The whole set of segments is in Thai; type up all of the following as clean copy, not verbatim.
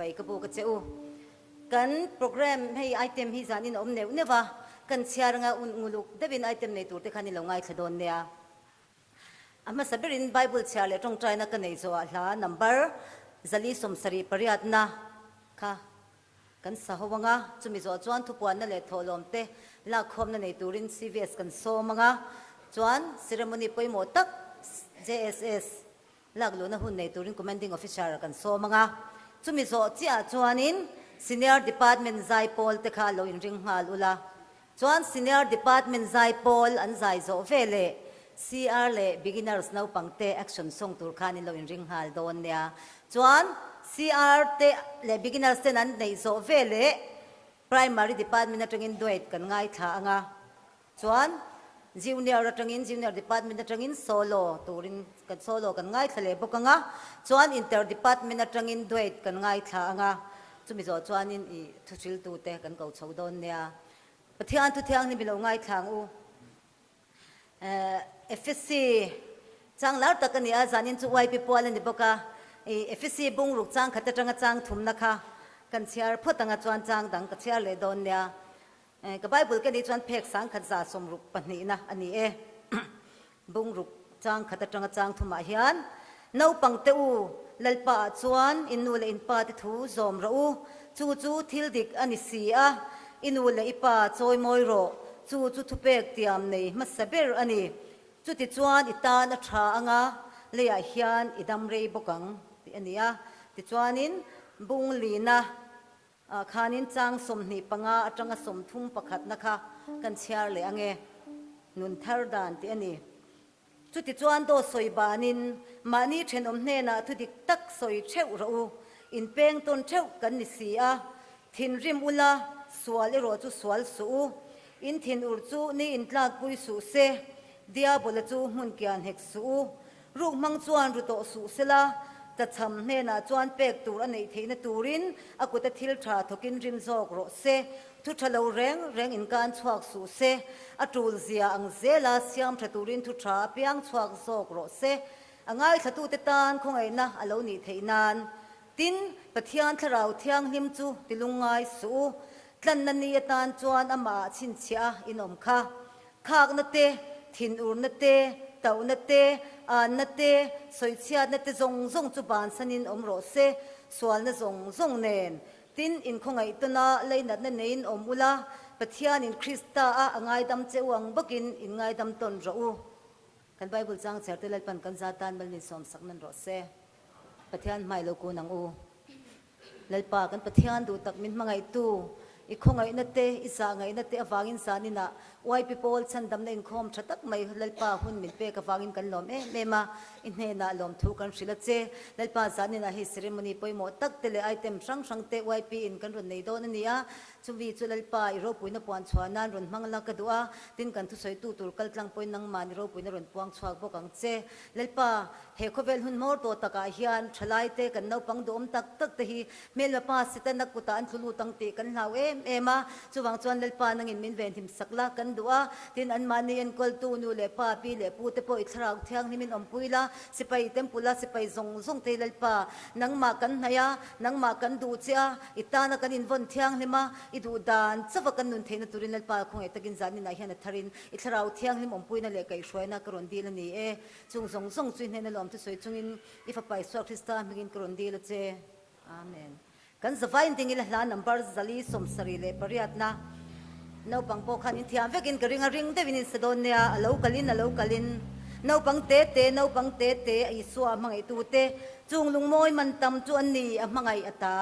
ไปกระโบกระเจ้ากันโปรแกรมให้ไอเทมที่จานินอมเนวเนี่ยว่ากันเชียร์งาอุ่นงูลุกได้เป็นไอเทมในตัวที่ขันนี่เราง่ายขดอนเนี่ยอามาสับเรินไบเบิลเชียร์เลยตรงใจนักกันในโซ่ละนัมเบอร์จะลิสมสรีปริยัตินะค่ะกันสาวงาจุมิโซ่จวนทุกวันนั่นแหละทอลมเตลากคมนั่นในตัวริน CVS กันโซมังาจวนเซเรโมนีไปหมดตัก JSS ลากลุนหุ่นในตัวริน Commanding Officer กันโซมังาจุมิโซ่ที่จวนิน Senior Department Zai Paul เตคาโลอินริงฮาลุลาจวน Senior Department Zai Paul อัน Zai โซเฟเล CR เล Beginners นาวปังเต Action ส่งตัวคานิโลอินริงฮาลโดนเนี่ยจวน CR เตเล Beginners เตนั้นในโซเฟเล Primary Department นัตริงด้วยกันง่ายท่างาจวน Junior นัตริง Junior Department นัตริง Solo ตัวรินกัน Solo กันง่ายทะเลบุกงาจวน Inter Department นัตริงด้วยกันง่ายท่างาจุมิโซจวนนินอีทุชิลตูเตกันเก่าชาวดอนเนี่ยปะเทียนทุเทียงนี่เป็นเราง่ายทางอูFSC จังแล้วตะกันนี่อาจารย์นินจุไว้ปีปัวเล่นดิบกะFSC บุ้งลูกจังขัดจังจังทุ่มนะคะกันเชียร์พูดตั้งจวนจังดังกันเชียร์เลยดอนเนี่ยกับไบเบิลกันนี่จวนเพกสังขัดสะสมลูกปนนี้นะอันนี้บุ้งลูกจังขัดจังทุ่มมาเฮียนนาวปังเตอูลลปะจวนอินูเลอินปาติทูซอมรูจูทิลดิกอันนี้เสียอินูเลอิปาจอยมอยโรจูทุเปกเตียมนี่มัสเบรอันนี้จุติจวนอิตานัทราอ่างเลียเฮียนอิดัมเรย์บกังอันนี้ติจวนินบุงลีนะขานินจังสมนิปังจังสมทุ่มประคัดนะคะกันเชียร์เลยอังเงนุนทาร์ดานที่อันนี้จุดจวนโตสอยบานินมานี่เชนอมเนนะทุดิตักสอยเชวรูอินเปงต้นเชวกันนิสีอาทินริมอุลาสวลโรจูสวลสูอินทินอุรจูนี่อินตลากุยสูเซเดียบลจูมุนเกียนเฮกสูรูมังจวนรุโตสูเซลาจะทำเนนะจวนเป็กตูรันในเทนตูรินอากุตทิลทราทกินริมโซกโรเซทุทะเลาเร่งอินการชวกสูเซอตูลเซียอังเซลาเซียมทะตูรินทุทราเปียงชวกโซกโรเซอังไงทะตูเตตานคงไงนะอโลนีเทนานตินปะเทียนทะเราเทียงหิมจูติลุงไงสูตันนันนีตานจวนอามาชินเชียอินอมคาขากนเตทินอูรนเตเต่านเตอานนเตสอยเชียนเตจงจุบานสนินอมโรเซสวนนจงเนนตินอินคงไงตนาเลยนัดเนนอมุลาปะเทียนอินคริสตาอ่างไงดำเจวังบักินอินไงดำตนรูกันไบเบิลจังเชิดเตลปันกันซาตานบัลนิสอมสักนันโรเซปะเทียนไม่โลกูนังอูเลปากันปะเทียนดูตักมินมังไงตูอีคงไงนัดเตอิสาไงนัดเตอฟากินสานินะไว้ปีโพลฉันดำเนินคอมชัดตักไม่เลปาหุ่นมินเปกอฟากินกันลมเมมาอินเนน่าลมทุกันสิละเจเลปาสานินะฮิสเรมนีปอยหมดตักเตเลไอเทมช่างเตไว้ปีอินกันรุนในโดนนี่จุวีจุเลปาอิโรปุยนปวนชวนนันรุนมังลักกดัวตินกันทุสอยตูตุลกัลตังปอยนังมันอิโรปุยนรุนปวงชวกบกังเจเลปาเฮโคเวลหุ่นมอร์ตัวตะกาฮิอันชลายเตกันนปังดมตักเตฮีเมลปาสิตันนักกุตานทุลุตังเตกันลาวเอมาจุวังจวนเลปานังอินมินเวนทิมสักลากันดัวตินอันมานีอันกอลตูนูเลปาปีเลปูเตปอยทราวเทียงนิมินอมปุยลาสิไปเต็มปุลาสิไปซงเตเลปานังมากันนายนังมากันดูเจียอิตานักันอินวันเทียงนิมาอิดูดานจะฟักันนุนเทนตุรินเลปาคงเอตกินจานินายฮันทารินอิทราวเทียงนิมอมปุยนั่นเลกไอช่วยนักกรนดีละนี่จุงซงจุนเฮนลอมที่สวยจุงอินอิฟไปสวกคริสตามิกินกรนดีละเจอาเมนกันสบายจริงๆละนัมเบอร์จะลีสมสรีเลปริยัตนะนาวปังโปขันอินเทียมเวกินกริงเดวินิสโดนเนียอโลกลินนาวปังเตไอสัวมังไอตูเตจุงลุงมอยมันตำจวนนี่มังไออัตา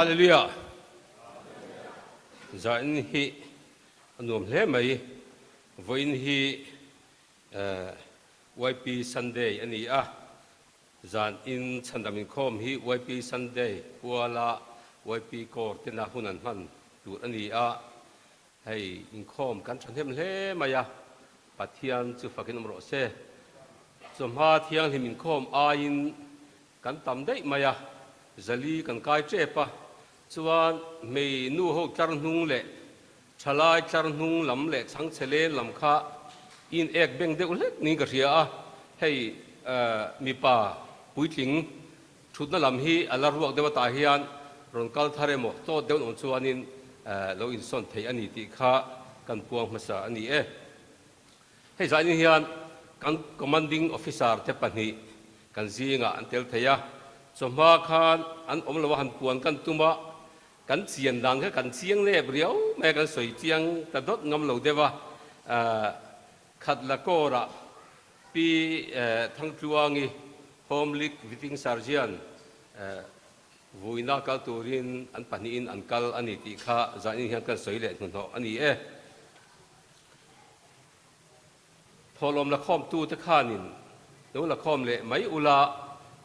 เลลูยาใจนี่ฮิอันนู้นเล่ไหมวันนี้YP Sunday อันนี้จานอินชันดามินคอมฮิ YP Sunday พัวละ YP กอร์ตินาหุนันมันดูอันนี้ให้อินคอมกันชันเทมเล่ไหมปัทเทียนจุฟักินมรสเซสมหาเทียงหิมินคอมอินกันตำได้ไหมจะลีกันกายเจ็บส่วนไม่นู่หกจารนุงเละชลายจารนุงลำเละสังเสลลำข้าอินเอกเบงเด็กเล็กนี่ก็เสียให้มีป่าปุยถิงชุดนั่นลำฮีอัลลาห์รวกเดวตาฮิยันรอนกัลทาร์โมโตเดวนอุนส่วนนินเราอินส่วนไทยอันนี้ที่ข้ากันพวงมาสาอันนี้ให้ใจนี้ฮิยันกัน commanding officer เทปนี้กันซีงะอันเทลเทียสมมาคานอันอมละวันปวนกันตุ้มะกันเสียงดังแค่กันเสียงเล็บเรียวแม้กันสวยเจียงแต่ดดงำเหลาเดวะขัดละโกระปีทั้งตัวงี้โฮมลิกวิทิงซาร์เจียนวุยนักการตูรินอันปนินอันกัลอันนี้ที่ข้าจะนี่ยังกันสวยเล็ดคนอันนี้พอลมละคอมตู้ตะข้านินแล้วละคอมเละไม่อุลา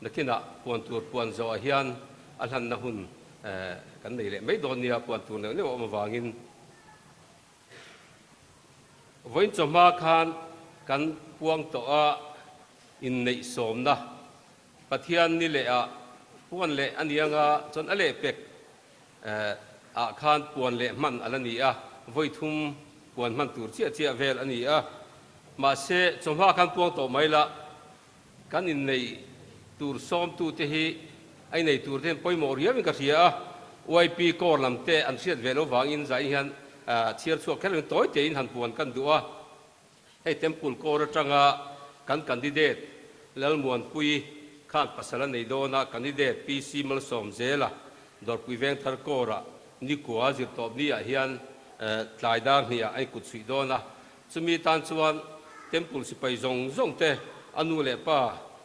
นักกินะปวนตัวปวนโซอาฮิยันอันหันนะหุนกันนี่เละไม่โดนเนี่ยปวนตัวเนี่ยว่ามาว่างินวันจมาคานกันพวงตัวอินในสมนะปะเทียนนี่เละพวนเละอันนี้งาจนอะไรเป็กอาคารพวนเละมันอันนี้วันทุ่มพวนมันตัวเชี่ยเวลอันนี้มาเสจมาคานพวงตัวไม่ละกันอินในตัวซ้อมตัวเที่ไอในตัวเที่ไปมอริยามิกาเสียYP กอร์ลำเตอันเสียเวลวางอินใจฮันเชียร์ชัวแค่เรื่องตัวเจนหันปวนกันดูให้เต็มปุ่นกอร์จังกันคันดิเดตแล้วมวนปุยข้านปัสสาวะในโดนะคันดิเดตพีซีมัลสมเซล่ะดอร์ปุยเวงทาร์กอระนิโคอาจิตตอบนี่ฮันทลายดาร์นี่ไอกุดสุดโดนะสมีตันส่วนเต็มปุ่นสิไปจงเตอนุเล่ป้า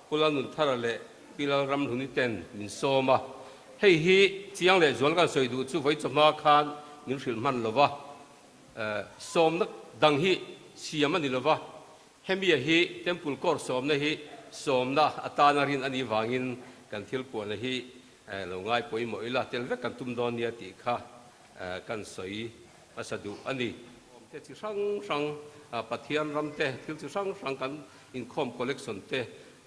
กุลานุนทาร์เล่พิลารำหุนิเตนมินโซมาให้ฮีเจียงเล่จวนกันสวยดูจู่ไว้จะมาคานมิลฟิลมันลวะสมนักดังฮีเสียมันนี่ลวะให้มีฮีเต็มปุ่นกอร์สมนะฮีสมนะอัตานารินอันนี้วางินกันทิลปวนนะฮีเราง่ายป่วยหมดละเทลเวกันตุมดอนเนี่ยติค่ะกันสวยมาสะดุอันนี้เตจิสังปัทเทียนรำเตทิลจิสังกันอินคอมคอลเลกชันเต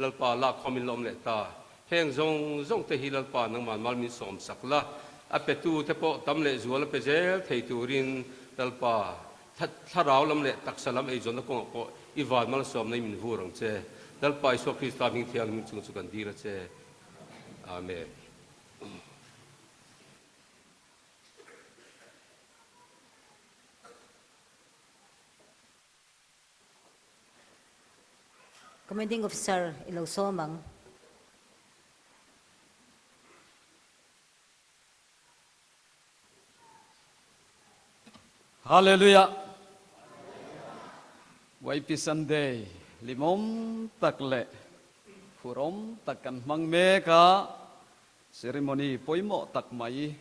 ลลปาลาคอมินลอมเลตาแห่งจงเตหิลปานังมันมีสมสักละอเปตูเทปตำเลจวลเปเจลเทตูรินลลปาถ้าเราลำเลตักสลัมไอจนนักก็อีวานมันสมในมินฟูรังเจลลปาอิสวคริสตามิงเทียงมินจุกันดีละเจอาเมนCommanding Officer Ilosomang Hallelujah YP Sunday limom takle furom takkan mangmeka ceremony poimo takmai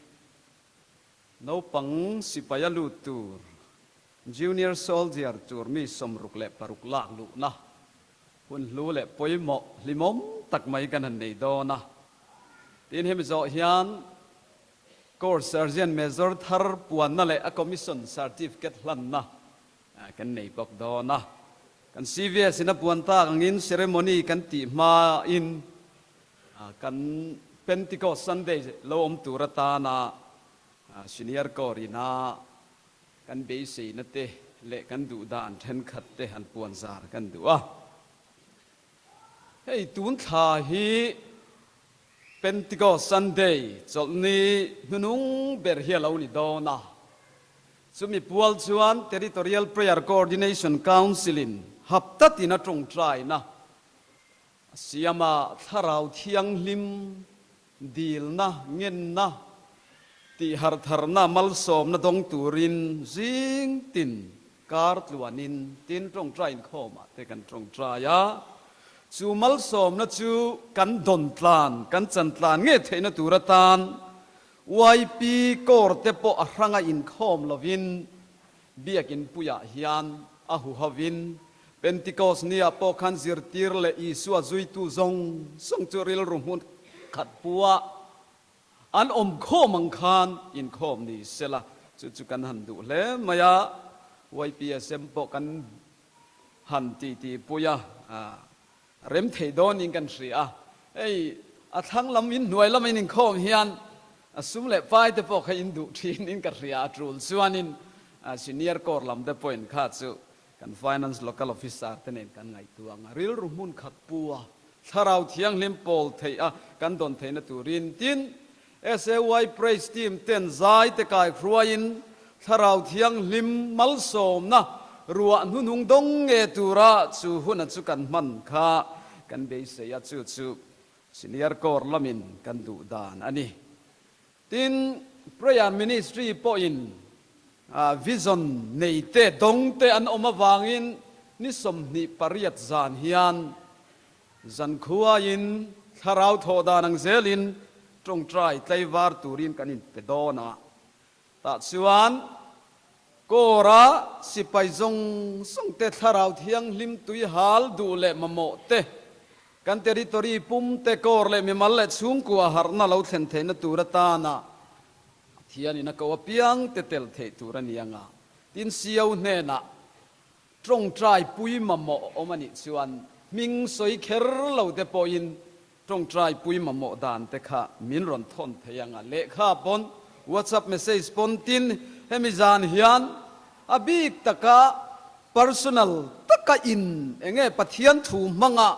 no pang sipaya lutur junior soldier tur mi somrukle paruklak lu na hun lu le poimo limom takmai kan nei do na tin hem zo hian Corps Sergeant Major Thar puan na le a commission certificate hlan na kan nei bok do na kan CVS ina puan ta angin ceremony kan ti ma in kan Pentecost Sunday lo om turata na senior corps ina kan be se na te le kan du da an then khat te han puan zar kan du hey tun tha hi Pentecost Sunday chol ni hunung ber hialo ni do na sumi pual chuan Territorial Prayer Coordination Council in haptatina trong trai na siama tharau thiang lim dil na ngen na ti har thar na mal som na dong turin jing tin kar tluanin tin trong trai khoma te kan trong trai ya chu mal som na chu kan don tlan kan chan tlan nge theina turatan YP กอร์เตปออะรังอินคอมลวินเบียกินปุยาฮิยันอาหูฮาวินเป็นติโกสเนียปอคันซิรติรเลอีสัวจุยตูซงซงจุริลรุมุนขัดปัวอันอมโคมังคานอินคอมนี่เสละจุกันหันดูเลมายา YP เซมปอกันหันตีปุยาเร็มเทดอนิงกันเสียไอ้อาทั้งลำอินหน่วยลำอินคอมฮิยันสุมเล่ไฟเตปอกให้อินดูทีนินกันเรียตรูลส่วนนินซีเนียร์กอร์ลำเดปอยน์ขาดสุกัน finance local officer เตนินกันไงตัวงาริลรุมุนขัดปัวถ้าเราเที่ยงลิมโพลเทียกันโดนเทียนตูรินติน SAY praise team เต้นใจเตกายครัวอินถ้าเราเที่ยงลิมมัลโสมนะรัวนุนุงดงเอตูระจูหุนจูกันมันข้ากันเบสเซียจูซีเนียร์กอร์ลำอินกันดูดานอันนี้ทินพระยานมินิสทรีปอินวิจอนในเตดงเตอันอมวางอินนิสมนิปริยัตจานฮิยันจันขัวอินทาราวโทดานังเซลินตรงใจไตวาร์ตูรินกันินเปโดนาตัดส่วนโกระสิไปจงส่งเตทาราวเทียงลิมตุยฮัลดูเลมโมเตกันเทริตอรีปุ่มเตกอร์เลมิมัลเลซุงกัวฮาร์นาลาวเซนเทนตูรตานาที่อันนี้นักว่าเปียงเตเตลเทตูรันยังอ่ะทินเสียวเนน่ะตรงใจปุยมโมอมันนี่ส่วนมิงสวยเคอร์ลาวเตปอินตรงใจปุยมโมดานเตค่ะมินรอนทนเทียงอ่ะเลขาปน WhatsApp message ปนทินเฮมิจานฮิยันอบิกตะกะ personal ตะกะอินเองปัทยันถูมังอ่ะ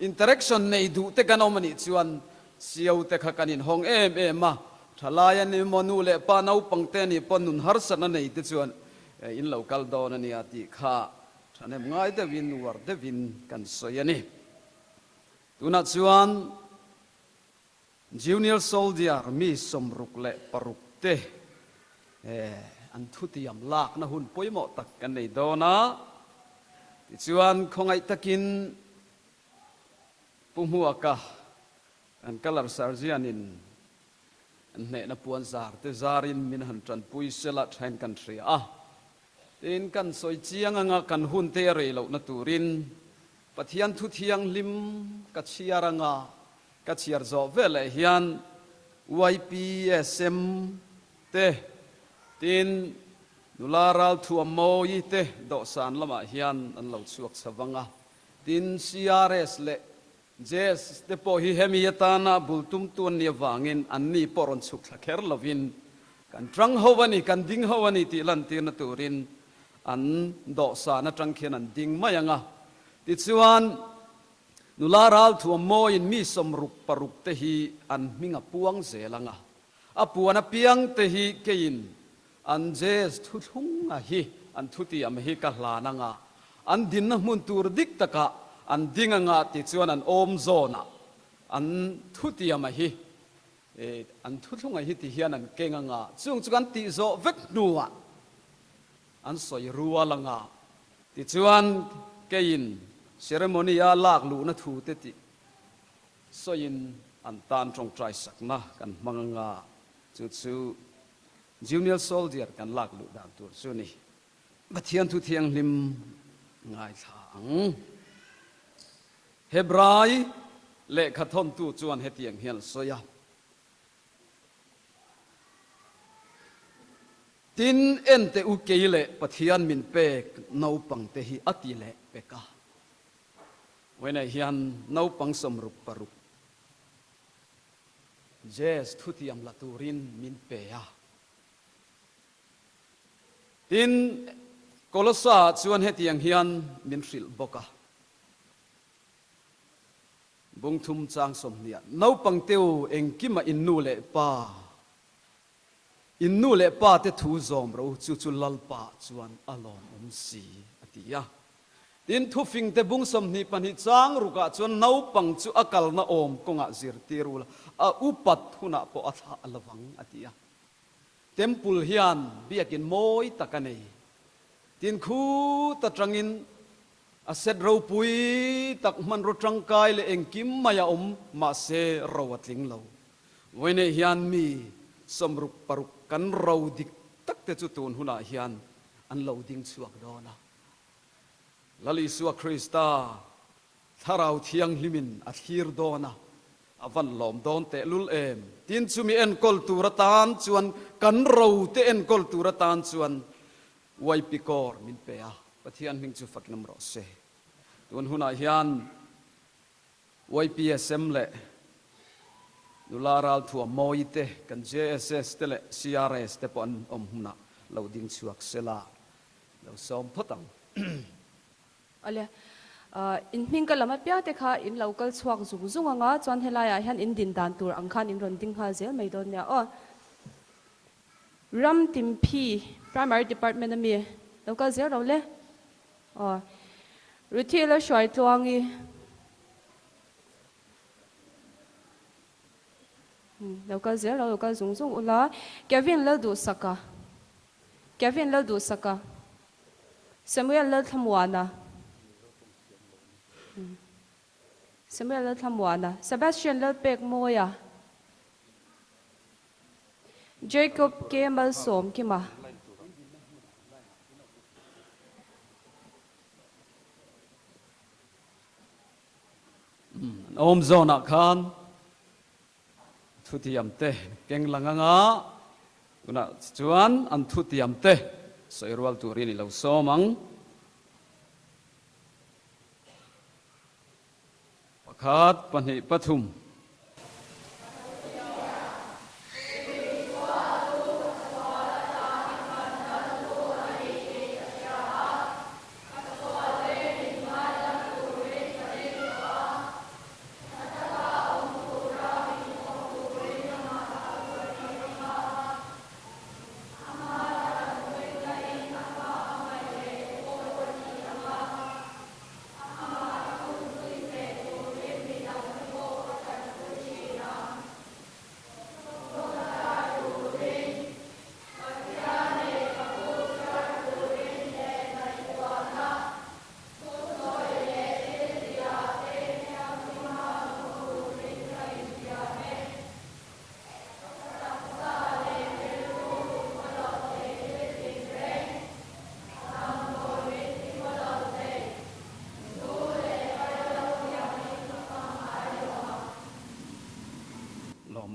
interaction ในดูเตกันอมันนี่ชวนเสียวเตขักันอินห้องเอ็มมาทลายนี่มนูเล่ปานาอุปังเตนี่ปนุนฮาร์สนันในที่ชวนอินเหล่ากัลดอนนี่อาทิข้าท่านง่ายเดวินวาร์เดวินกันสวยนี่ตุนัดชวน junior soldier มีสมรุกเล่ปรุกเตอันทุติยมลากนะหุ่นป่วยหมดตักกันในโดนะที่ชวนคงไอตะกินปุ่มหัวกะอันกัลลาร์ซาร์เจียนินอันเนนปวนซาร์เตซารินมินหันจันปุยเซลัดแทนกันเสียดินกันสอยเจียงงะกันหุ่นเตเรลนตูรินปะเทียนทุเทียงลิมกัจเชียรังะกัจเชียร์โจเวลเฮียน YPSM เตดินนุลาราลทัวโมยเตดอกสานละมาเฮียนอันเหล่าชวกสวังะดิน CRS เลJes te po hi hemiyatana bultum tuan ni wangin anni poron suk thaker lovin kan trang howani kan ding howani ti lan ti na turin an do sa na trang khian an ding mayanga ti chuan nularal thu mo in mi somruk paruk te hi an minga puang zelanga apuana piang te hi kein an jes thu thunga hi an thuti am hi ka hlananga an din na mun tur dik takaอันดิ้งงาติจวนอันอมโซนะอันทุติยมาฮีอันทุงไอฮิติเฮียนันเก่งงาซึ่งจุกันติโซเวกนัวอันสวยรัวลังาติจวนเกินเซเรโมนียาลากลูนัทูเตติสวยอันตานตรงใจสักนะกันมังงาจุดซูจูเนียร์โซลเดียร์กันลากลูดันตัวซูนี่บัดเทียนทุเทียงลิมง่ายทางเฮบรายเลขทนตู้จวนเฮตียงเฮียนสยามตินเอ็นเตอุเกยเลปะเทียนมินเปกนาวปังเตหิอติเลเปกาเวนเฮียนนาวปังสมรุปปรุปเจสทุติยมละตูรินมินเปยาตินโกลสาจวนเฮตียงเฮียนมินสิลบกาบุงทุมจางสมเนียนาวปังเตียวเองกิมาอินนูเลปาอินนูเลปาเตทูซอมเราจุลลปาจวนอลอมสีอติยาดินทุฟิงเตบุงสมนีปันหิจางรุกะจวนนาวปังจุอากาลนาอมกงะซิรติรุลอุปัตหุนาปออัฐอลวังอติยาเต็มปุลฮิยันเบียกินโมยตะกันเนดินคูตะตรังอินอาเซตเราปุยตักมันรจังกายเลเองกิมมายาอมมาเซรวัดลิงเราเวเนฮิยันมี สมรุปปรุกกันเราดิกตักเตจุตูนหุนาเฮียนอันเราดิ้งชวกดอนะลลิสวคริสตาถ้าเราเที่ยงลิมินอัฐิรดอนะอวันหลอมดอนเตลุลเอมตินจุมีเอ็นกอลตูรตานจวนกันเราเตเอ็นกอลตูรตานจวนไวปิกอร์มินเปียปะเทียนมิงจูฟักนำรอเซตัวนหุนาเฮียนไวปีเอสเอ็มเล่ดูลาราลทัวมอยเตกัน JSS เตเล CRS เตปอนหุนาเราดิ้งชวกเซลาเราซ้อมพัตังอะไรอินมิงก็ลำบากเปียแต่ค่ะอินเราก็สวกจุกจุงงาจวนเฮลายเห็นอินดินดานตัวอังคารอินรอนดิ้งหาเซลไม่โดนเนี่ยรัมติมพี primary department มีเราก็เซลเราเลยรูทีเราช่วยตัวงี้เราก็เซลเราก็จุงจุงอุลาเควินเราดูสักสมัยเราทำวันนะสมัยเราทำวันนะเซบาสเตียนเราเป็กโมยอะเจคอบเกมมาสมกี่มาอมโซนักขันทุติยมเตเก่งลังงากุนักจวนอันทุติยมเตสอยรัวตัวรีนี่เราซ้อมังประคาดปนิปทุม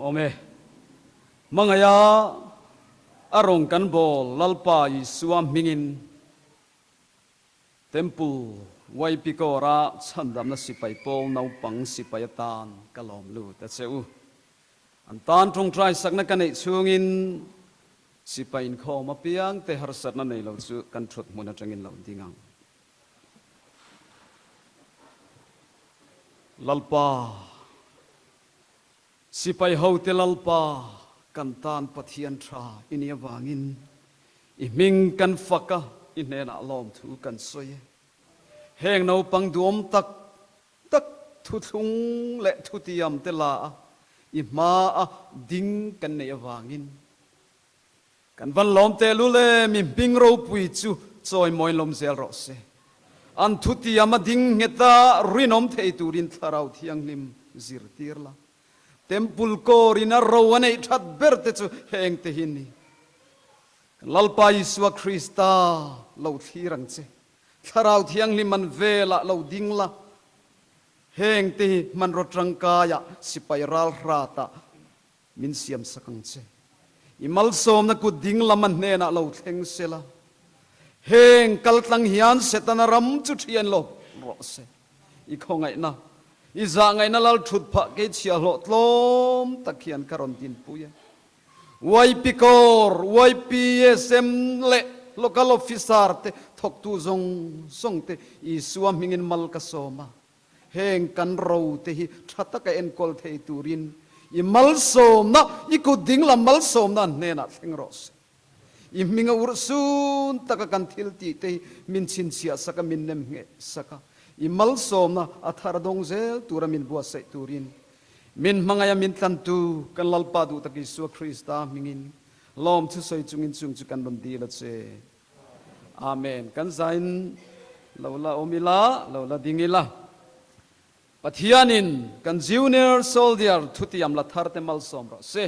โอเมมังยาอารมณ์กันบอลลัลปาอิสวามมิงินเทมปูไวปิโกราฉันดำนัสิไปโปลนาวปังสิไปตานกะลอมลูแต่เจ้าอันตานตรงใจสักนักกันในช่วงินสิไปอินข้อมาเปียงแต่หาสัตนั่นในเราจูกันทุดมุนจังอินเราดิ้งังลัลปาสิไปเฮาเตลัลปากันตานปะเทียนทราอินียวางินอิมิงกันฟักะอินเนนอลอมถูกันสวยแหงนาวปังดวมตักทุทุงและทุติยมเตลาอิมาดิ้งกันเนยวางินกันวันลอมเตลุเลมิมิงเราปุยจูจอยมอยลมเซลรอเซอันทุติยมดิ้งเฮตารินอมเทตูรินทาราวเทียงลิมซิรตีร์ลาเต็มปุลโกรินาราวันไอทัดเบิร์ตจูเฮงเตหินีลัลปายิสวคริสตาเราทีรังเจทาราวเทียงลิมันเวละเราดิ้งละเฮงเตมันรถรังกายะสิไปรัลราตามินเสียมสังเจอิมัลโซมนักดิ้งละมันเนนะเราเทงเซละเฮงกัลตังฮิอันเสตนารำจุดเทียนโลรอเซอีกของไงนะอีจางไงนั่นเราชุดพระเกจิอาโลตลมตะเคียนคารอนตินปุยไวปิกอร์ไวปีเอสเอ็มเล่ local officer te thok tu zong te i suam hingin mal ka soma heng kan ro te hi thata ka en kol thei turin i mal som na i ku ding la mal som na ne na thing ros i minga ursun taka kan thil ti te min chin sia saka min nem nge saka i mal som na athar dong zel tura min bua sai turin min mangaya min tan tu kan lalpa du taki su krista mingin lom thu soi chungin chung chu kan ron di la che amen kan zain lola omila lola dingila pathianin kan junior soldier thutiam la thar te mal som ro se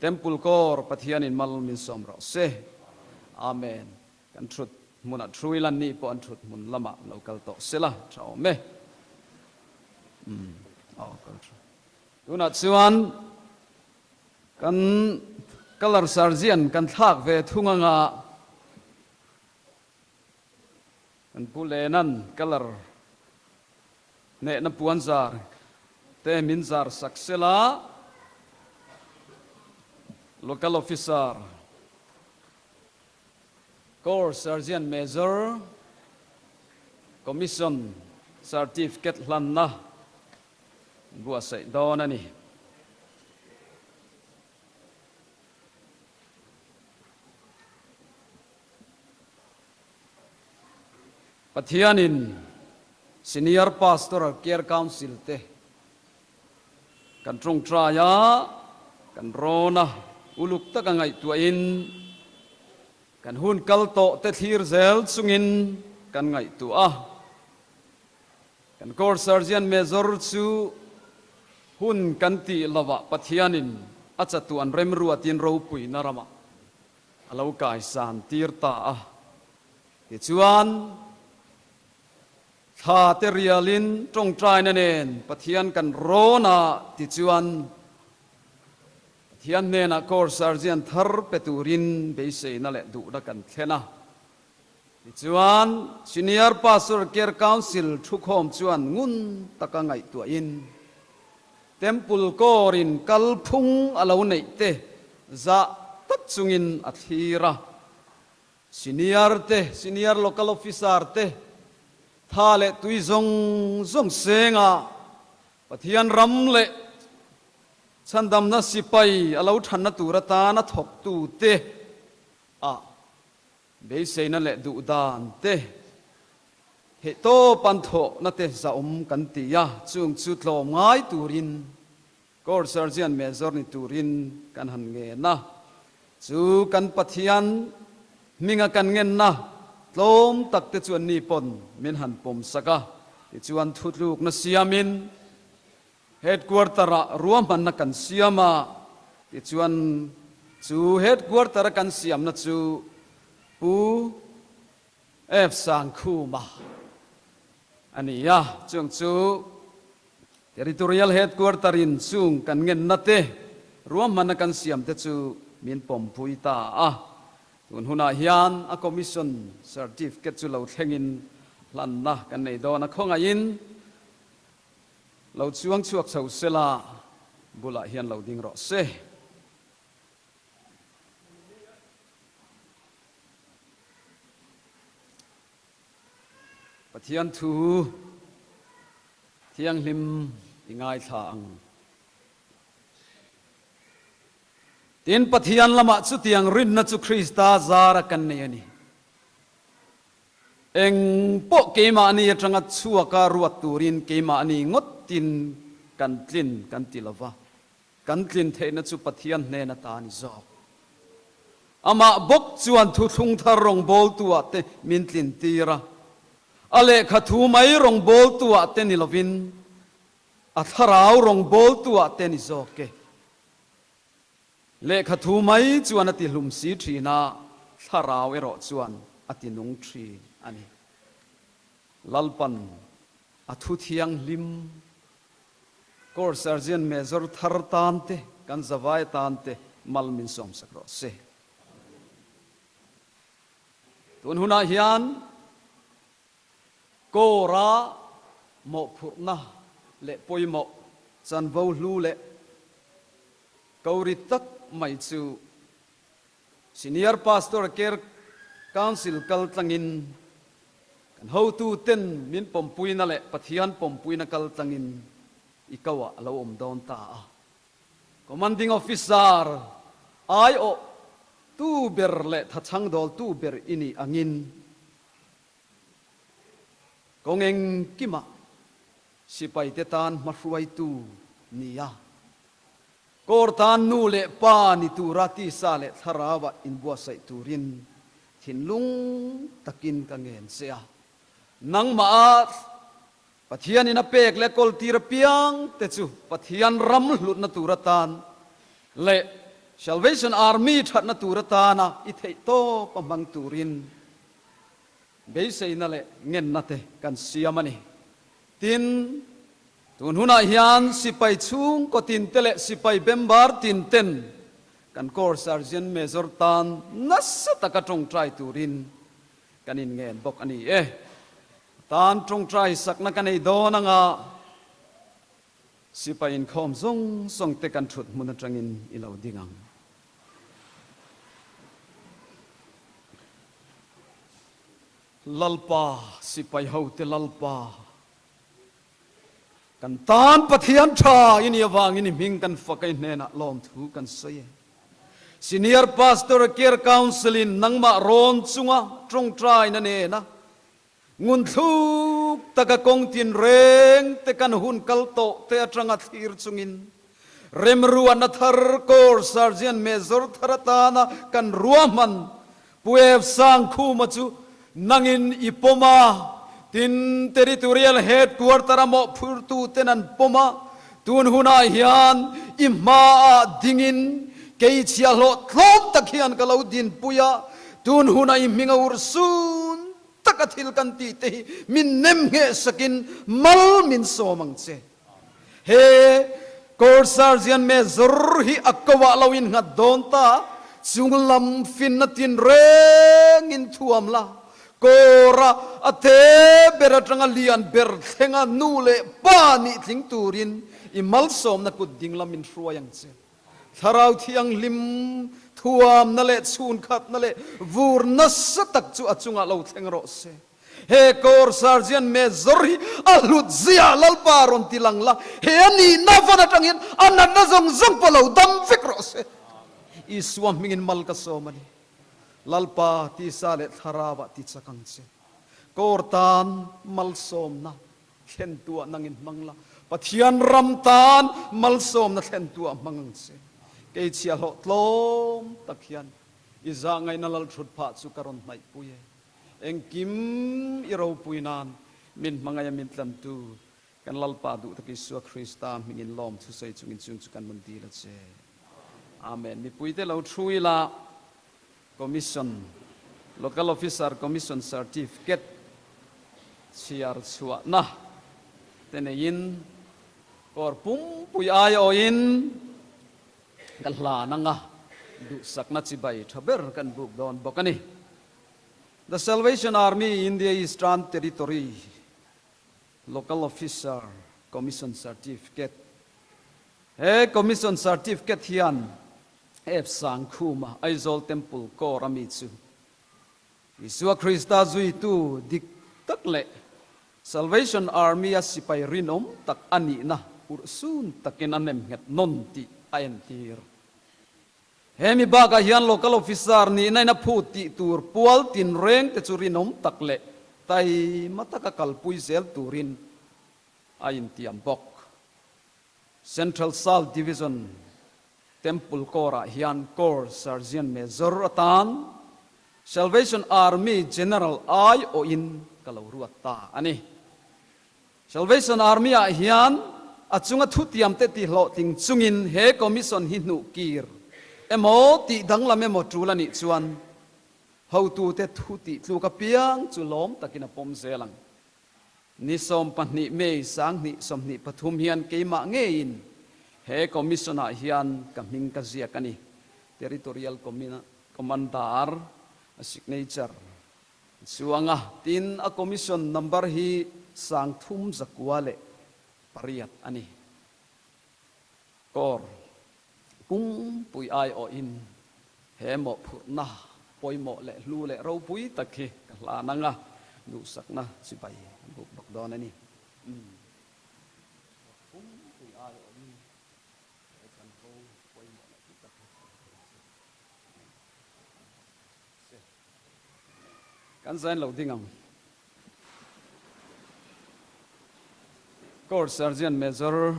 temple kor pathian in mal min som ro se amen kan thut muna thruilan ni po an thut mun lama local to sela chao me tuna chuan kan color sarjian kan thak ve thunga nga kan pulenan color ne na puan zar te min zar saksela local officer Corps Sergeant Major Commission Certificate Lanna Bua Sai Donani Pathianin Senior Pastoral Care Council te kan trong traya kan rona uluk ta ngai tuain kan hun kalto te thir zel sungin kan ngai tu a kan Corps Sergeant Major chu hun kan ti lawa pathianin acha tu an rem ruatin ro pui narama alo kai san tir ta a ti chuan tha te rialin trong trai na nen pathian kan rona ti chuan hian nena Corps Sergeant thar peturin beise na le du da kan thena chuan Senior Pastoral Care Council thu khom chuan ngun taka ngai tu in temple korin kalphung alo nei te za tak chungin athira senior local officer te thale tui zong senga pathian ram le chandam na sipai alo thanna turata na thok tu te a beise na le du dan te he to pantho na te za kan ti ya chung chu tlom ngai turin Corps Sergeant Major ni turin kan han nge na chu kan pathian minga kan ngen na tlom tak te chuan ni pon min han pom saka ti chuan thutluk na siamin headquarter ruam man na kan siama ti chuan chu headquarter kan siam na chu pu f sang khu ma ani ya chung chu territorial headquarter in chung kan ngen na te ruam man na kan siam te chu min pom pui ta a tun huna hian a commission certificate chu lo thlengin lan na kan nei do na khonga in lo chuang chuak chho sela bula hian lo ding ro se pathian thu thiang hlim ingai thang tin pathian lama chu tiang rin na chu Krista zara kan nei ani eng po keima ani atanga chuaka ruat turin keima ani ngot tin kan tilava kan tlin theina chu pathian hne na ta ni zo ama bok chuan thu thung thar rong bol tua te min tlin tira ale khathu mai rong bol tua te ni lovin a tharau rong bol tua te ni zo ke le khathu mai chuan ati hlum si thina tharau ero chuan ati nung thi ani lalpan athu thiang lim Corps Sergeant Major thar tante kan zawai tante malmin som sakro se tun huna hian kora mo phurna le poimo chan vo hlu le kauri tak mai chu Senior Pastoral Care Council kal tlangin kan ho tu ten min pompui na le pathian pompui na kal tlangin ikawa alo om don ta commanding officer ai o tu ber le thachang dol tu ber ini angin kongeng kima sipai te tan mahruai tu nia kor tan nu le pa ni tu rati sa le tharawa in bua sai turin thinlung takin kangen sia nang ma pathian ina pek le kol tir piang te chu pathian ram hlut na turatan le Salvation Army that na turata na ithei to pamang turin beisei na le ngen nate kan siamani tin tun huna hian sipai chung ko tin tele sipai bembar tin ten kan kor sergeant major tan nasa takatong try turin kanin ngen bok ani tan trong try sakna kanei dona nga sipai in khom zong song te kan thut mun atangin ilo dingang lalpa sipai ho te lalpa kan tan pathian tha in yawang in ming kan fakai nena lom thu kan sei senior pastor care council in nangma ron chunga trong trai na ne na ngun thuk taka kong tin reng te kan hun kal to te atanga thir chungin remruan na thar kor sergeant major tharatana kan ruaman puef sang khu ma chu nangin ipoma tin territorial headquarter amo phurtu tenan poma tun huna hian imma dingin kei chia lo tlom takhian kalau din puya tun huna iminga ursun takathil kan ti te min nem nge sakin mal min somang che he kor sergeant major hi akwa lawin nga donta chunglam fin na tin reng in thuam la kora ate beratanga lian ber thenga nule pani thing turin imal som na kut dinglam in ruayang che tharau thiang lim thuam na le chun khat na le vur na satak chu achunga lo thlengro se he kor sergeant major hi alut zia lalpa ron tilang la he ani navana tangin anan na zong zong palo dam fikro se iswam mingin mal ka somani lalpa ti sale tharawa ti chakang che kortan malsom na thlen tua nangin mangla pathian ramtan malsom na thlen tua mangang che ke chia lo tlom takhian iza ngai na lal thut pha chu karon mai puye engkim iro puinan min mangaya min tlam tu kan lalpa du taki su krista mingin lom thu sei chungin chung chu kan mundi la che amen mi puite lo thuila commission local officer commission certificate siar chua na tenein kor pum pui ai oin kalhla nanga du sakna chibai thaber kan buk don bokani the Salvation Army India Eastern Territory local officer commission certificate he commission certificate hian ep sang khuma aizol temple ko rami chu Isua Krista zui tu dik tak le Salvation Army asipai rinom tak ani na ursun takin anem nget non ti ayen tir hemi baga hian local officer ni nai na phuti tur pual tin reng te chu rinom tak le tai mataka kalpui zel turin ayin tiam bok Central South Division Temple Kora hian kor sergeant major atan Salvation Army General ai o in kalauruata ani Salvation Army a hian achunga thutiam te ti hlo ting chungin he commission hi nu kir emo ti danglam emo tulani chuan how tu te thuti tlu ka piang chu lom takina pom zelang ni som pani me sang ni som ni pathum hian keima nge in he commission a hian kaming ka zia kani territorial commander a signature chuanga tin a commission number hi sang thum zakwale pariat ani kor pum pui ai o in he mo phurna poimo le lu le ro pui takhi la nanga du sakna sipai buk bok don ani kan zain lo dingam kor sergeant major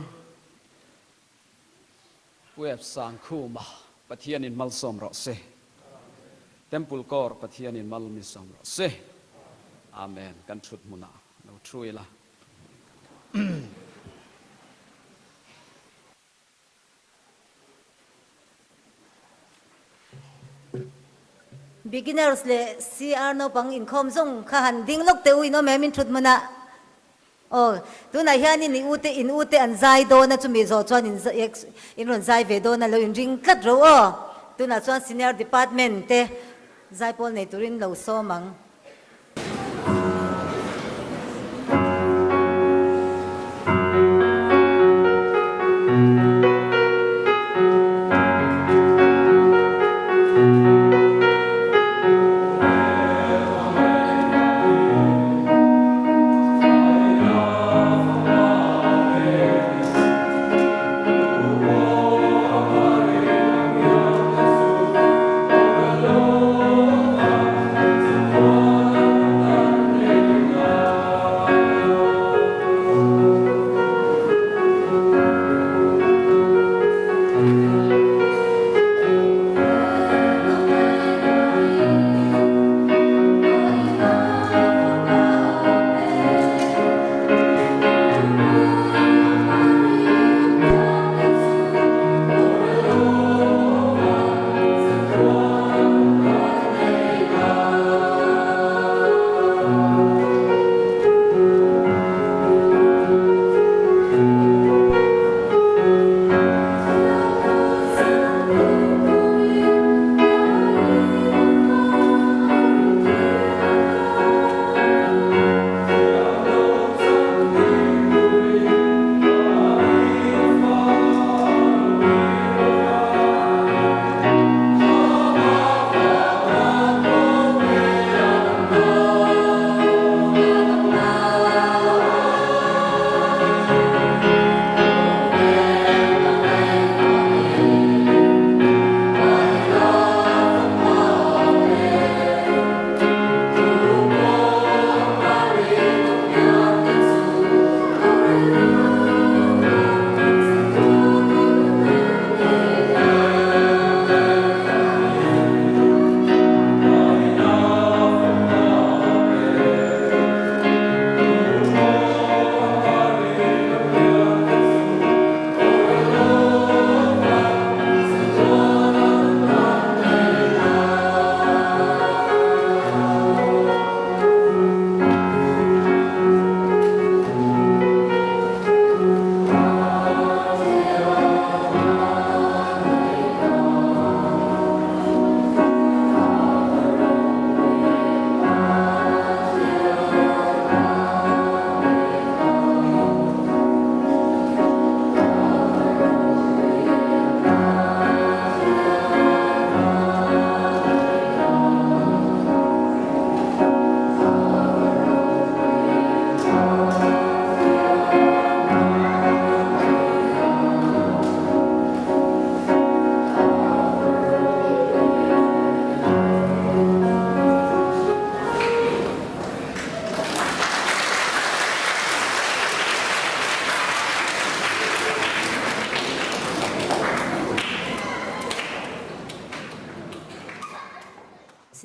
web sang khuma pathian in malsom ro se temple kor pathian in mal mi som ro se amen kan thut muna no truila beginners le CR no pang income zong kha han ding lok te ui no me min thut mana oh tu na hian in ute an zai do na chu mi zo chuan in ron zai ve do na lo in ring khat ro o tu na chuan senior department te zai pol nei turin lo so mang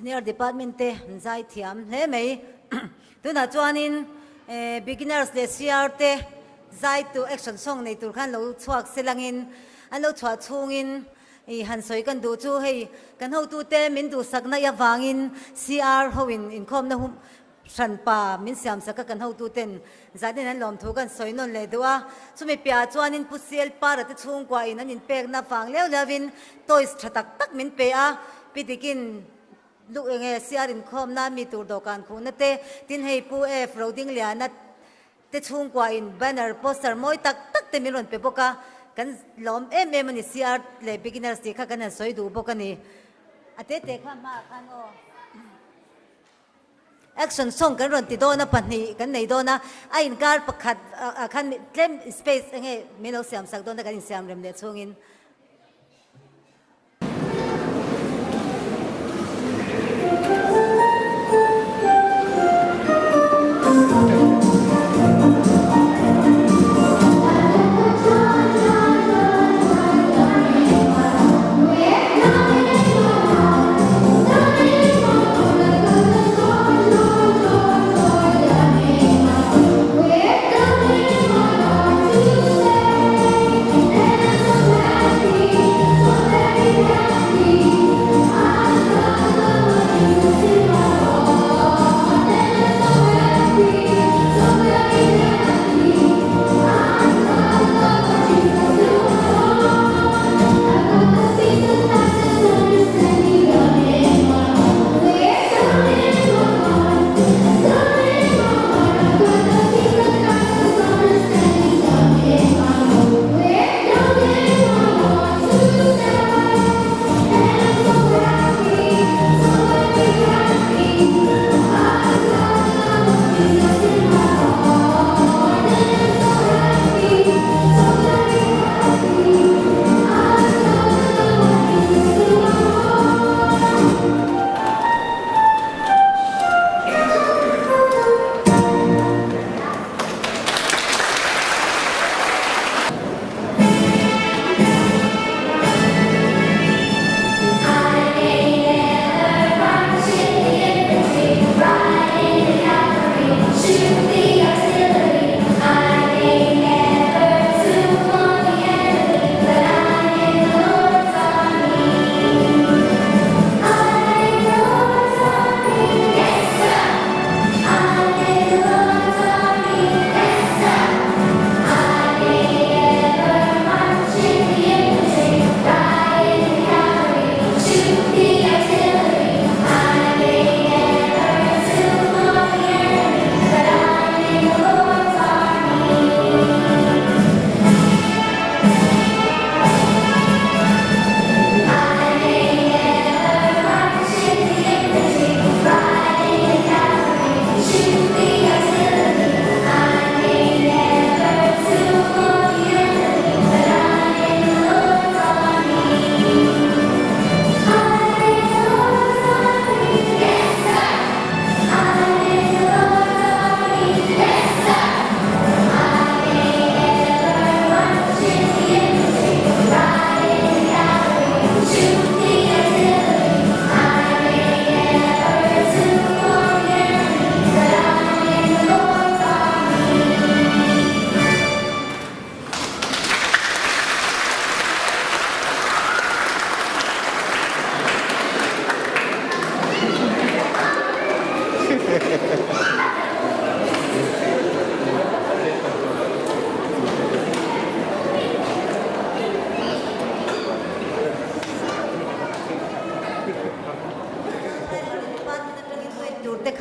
senior department te zai thiam hle mei tu na chuanin beginners le CR te zai tu action song nei tur khan lo chuak selangin an lo chua chungin I han soi kan du chu hei kan ho tu te min du sakna ya wangin CR hoin in khom na hum san pa min siam saka kan ho tu ten zaden an lom thu kan soi non le duwa chumi pia chuanin pusiel para te chung kwa in an in pek na wang leo lawin toys thatak tak min pe a pitikinลูกเองเสียรินคอมน้ามีตัวดอกการคูนั่นเตตินให้ผู้โรดิ้งเลียนัดเตช่วงกว่าอินแบนเนอร์โปสเตอร์มอยตักเตมีรอนเปปกะกันล้อมมันนี่เสียเลยบิกินเนอร์สติค่ะกันสวยดูปกันนี่อาเตข้ามาคันโอแอคชั่นส่งกันรอนติดโดนะปันนี่กันในโดนะไอ้อินการประคัดคันเล่มสเปซเองมีเราเสียมสักโดนแต่กันเสียมเริ่มเดือดช่วงอิน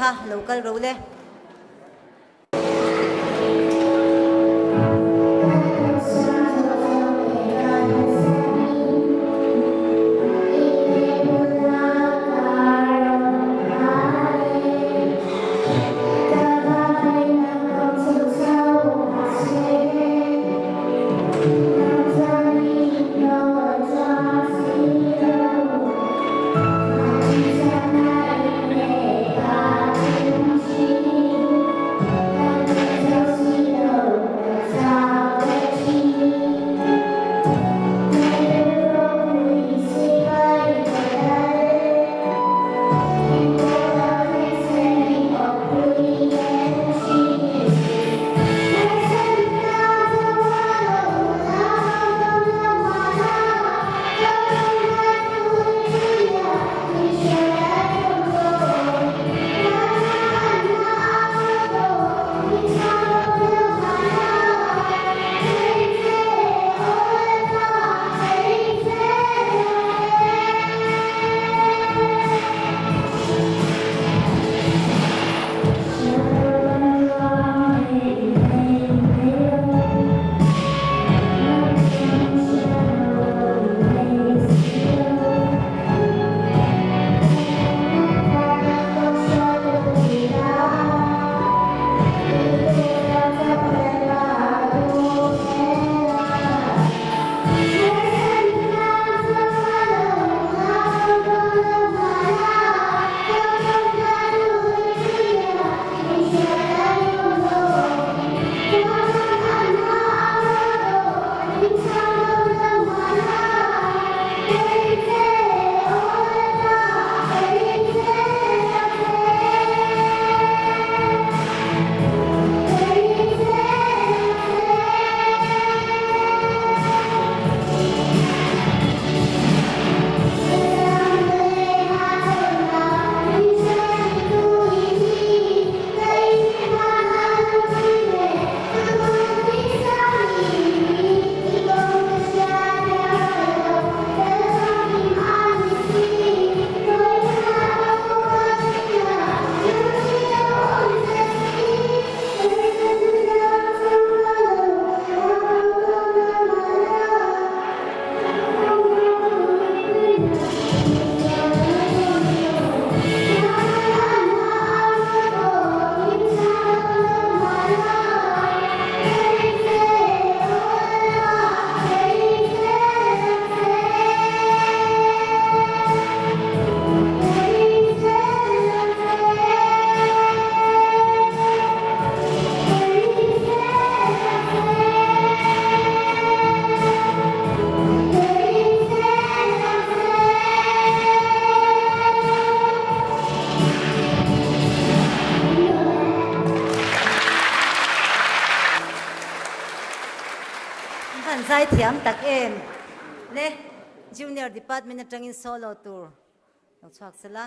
kha local ro le han zai thiam tak em le junior department atangin solo tour lo chak sala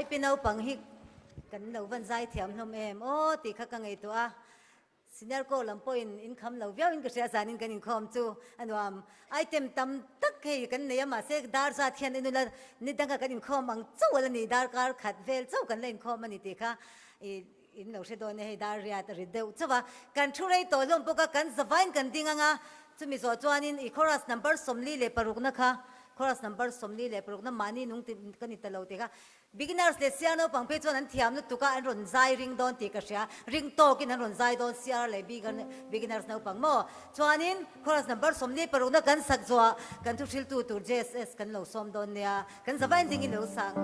เป็นเอาปังฮิกกันเราวันใจเทียมทำเอ็มโอ้ตีข้ากังไอตัวสินยาโกลำปอยอินคำเราเวียอินกษาสานินกันอินคอมจูอันว่าไอเทมตั้มตักให้กันเนี่ยมาเสกดาร์ซาเทียนอินุลนี่ตั้งกันอินคอมอังจูวันนี้ดาร์การขัดเวลจูกันเล่นคอมมันนี่ตีข้าอินเราเสดอนให้ดาร์เรียตริดเดวจูว่ากันช่วยตัวลมปกกันสบายกันดิ้งอ่ะจูมีส่วนจวนอินอีคอรัสนัมเบอร์สมลีเลปรุกนะคะคอรัสนัมเบอร์สมลีเลปรุกนั้นมานี่นุ่งติกันนี่ตลอดตีข้าbeginners le sia no pang pe chon an thiam nu tuka an ron zai ring don ti ka sia ring to kin an ron zai don sia le beginners no pang mo chuanin chorus number somni paru na kan sak zwa kan tu thil tu jss kan lo som don nia kan zabain ding in lo sang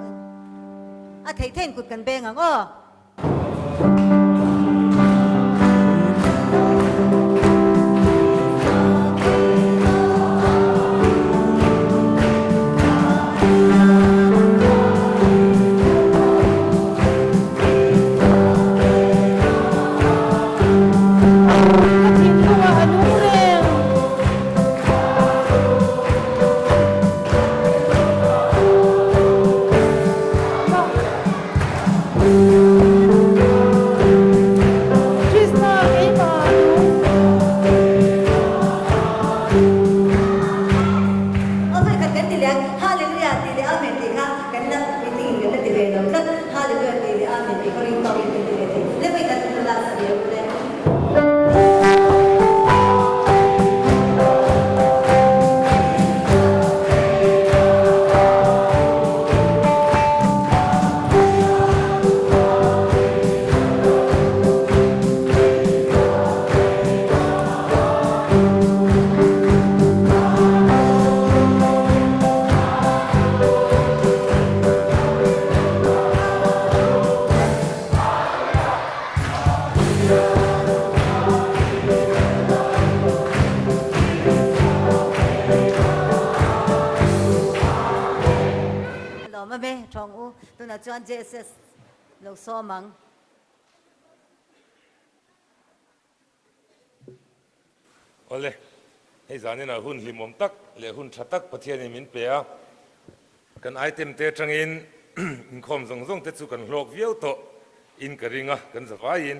a thei then kut kan beng ang o chuan JSS lo so mang ole hei zani na hun limom tak le hun thatak pathian min pe a kan item te tangin in khom zong zong te chu kan hlok viau to in karinga kan zawai in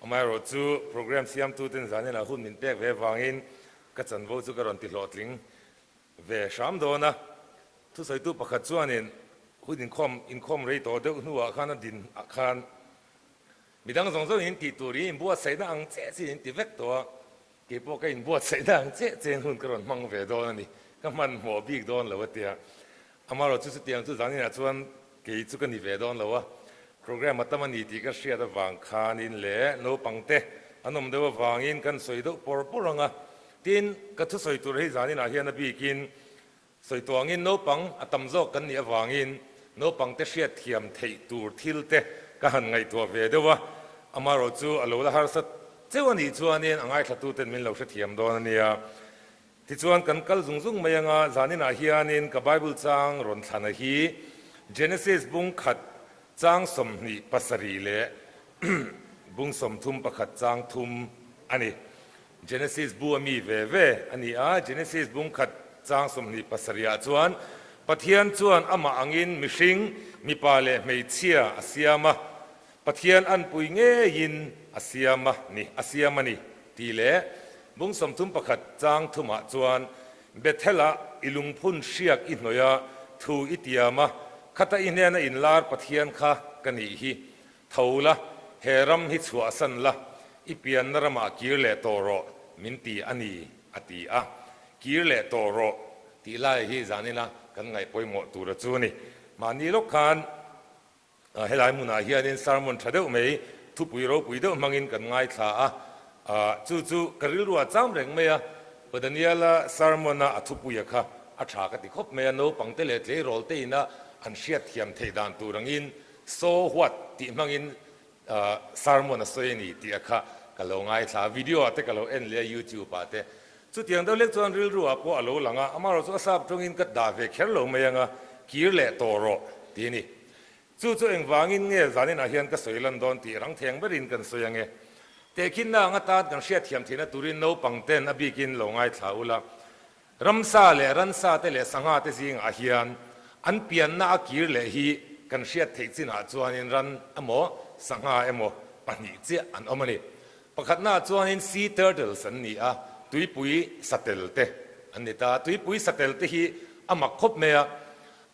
amai ro chu program siam tu ten zani na hun min pek ve wangin ka chan vo chu ka ron ti hlotling ve sham do na tu sai tu pakhat chuanin hun in khom rei to deuh nuwa khana din akhan midang zong zong in ti turi in buat sai na ang che si in ti vek to ke po ka in buat sai na ang che chen hun ka ron mang ve do na ni ka man mo big don lo tia amaro chu tiang chu zani na chuan ke chu kan ni ve don lo wa program matamani ti ka shia da wang khan in le no pangte anom de wang in kan soi do por poranga tin ka thu soi tur hei zani na hian na bi kin soi tuang in no pang atam zo kan ni awang in no pang te shia thiam thei tur thil te ka han ngai to ve de wa amaro chu alo la har sat chewani chuanin angai thatu ten min lo sha thiam don ania ti chuan kan kal zung zung mayanga zanin a hianin ka bible chang ron thana hi genesis bung khat chang som ni pasari le bung som thum pakhat chang thum ani genesis bu ami ve ve ani a genesis bung khat chang som ni pasaria chuan pathian chuan ama angin mihring mipa le hmeichhia asiama pathian an pui nge in asiama ni ti le bung som thum pakhat chang thuma chuan bethela ilung phun hriak I hnoya thu itiama khata inena inlar pathian kha kani hi thola heram hi chua san la ipian narama kirle toro minti ani ati a kirle toro ti lai hi zanina kan ngai poimo tura chu ni mani lo khan helai muna hianin sermon thadeu mei thu puiro puido mangin kan ngai thla a chu karil ruwa cham reng meya padaniala sermona athu puya kha a tha ka ti khop meya no pangte le tle rol te ina an hriat thiam theidan turangin so what ti mangin sermona soeni ti akha kalo ngai thla video ate kalo en le YouTube ate chu tiang do lek chuan ril ruwa po alo langa amaro chu asap tongin ka da ve kher lo meyanga kirle toro ti ni chu eng wangin nge zanin a hian ka soilan don ti rang theng berin kan soyange te kin na nga ta kan hriat thiam thina turin no pangten abikin lo ngai thaula ramsa le ransa te le sanga te jing a hian an pian na akir le hi กันเชียดเทจินาจวนอินรันอโมสังหาอโมปนิเจอันอมนี่ประคัดหน้าจวนอินซีเตอร์เดลสันนี่ตุยปุยสเตลเตอันนี้ตาตุยปุยสเตลเตฮีอามักคบเมีย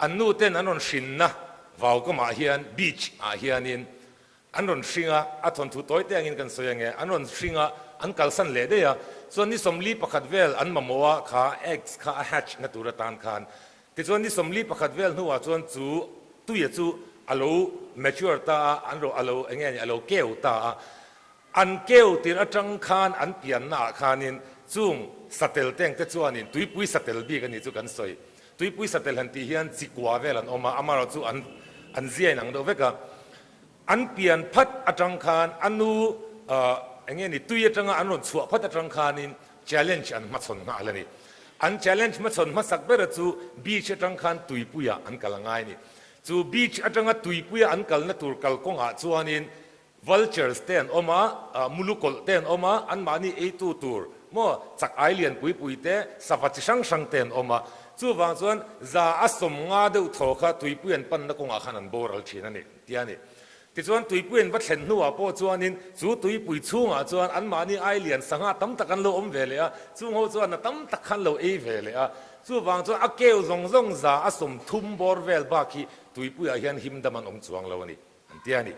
อันนู้เต้นอันนนชินนะวาวก็มาเฮียนบีชเฮียนินอันนนชิงอัทนทุตัวเตียงอินกันสวยงอันนนชิงอันกัลสันเลเดียส่วนนี้สมลีประคัดเวลอันมามัวขาเอ็กซ์ขาแฮชนัตุรตานคานที่ส่วนนี้สมลีประคัดเวลหัวส่วนจูตุยจูอโลเมชัวร์ตาอันโรอโลเงี้ยอโลเกลตาอันเกลติระจังคานอันเปลี่ยนหน้าคานินจุงสเตลเต็งเตจวนนินตุยปุยสเตลบีกันนี่จูกันสวยตุยปุยสเตลหันที่เฮียนจิกว่าเวลันออกมาอามาเราจูอันเสียนังโดเวกะอันเปลี่ยนพัดอจังคานอันนูอย่างเงี้ยนี่ตุยจังอันนู้นชัวพัดอจังคานิน challenge อันมาสนมาอะไรนี่อัน challenge มาสนมาสักเบอร์จูบีชจังคานตุยปุยอันกำลังไงนี่จูบีชจังตุยปุยอันกำลังตัวกำลังกงอาจวนนิน vultures เต้นออกมามุลุกอลเต้นออกมาอันมานี่ตัวมั่วจากไอเลียนปุยเต้สวัสดิช่างเต้นออกมาจู่บางส่วนจะอาสมงาดูทอค่ะตุยปุยอันปันนักงอาขันอันโบราณชีนั่นนี่ที่อันนี้ที่ส่วนตุยปุยอันวัดเห็นหัวพอจวนนินจู่ตุยปุยช่วงจวนอันมานี่ไอเลียนสังหาตั้มตะกันโลอมเวเลยจู่หัวจวนตั้มตะกันโลเอเวเลยจู่บางส่วนอาเกลซงจะอาสมทุ่มบอร์เวลบาคีตุยปุยอาเฮียนหิมดามันอมจวงโลนี่อันที่อันนี้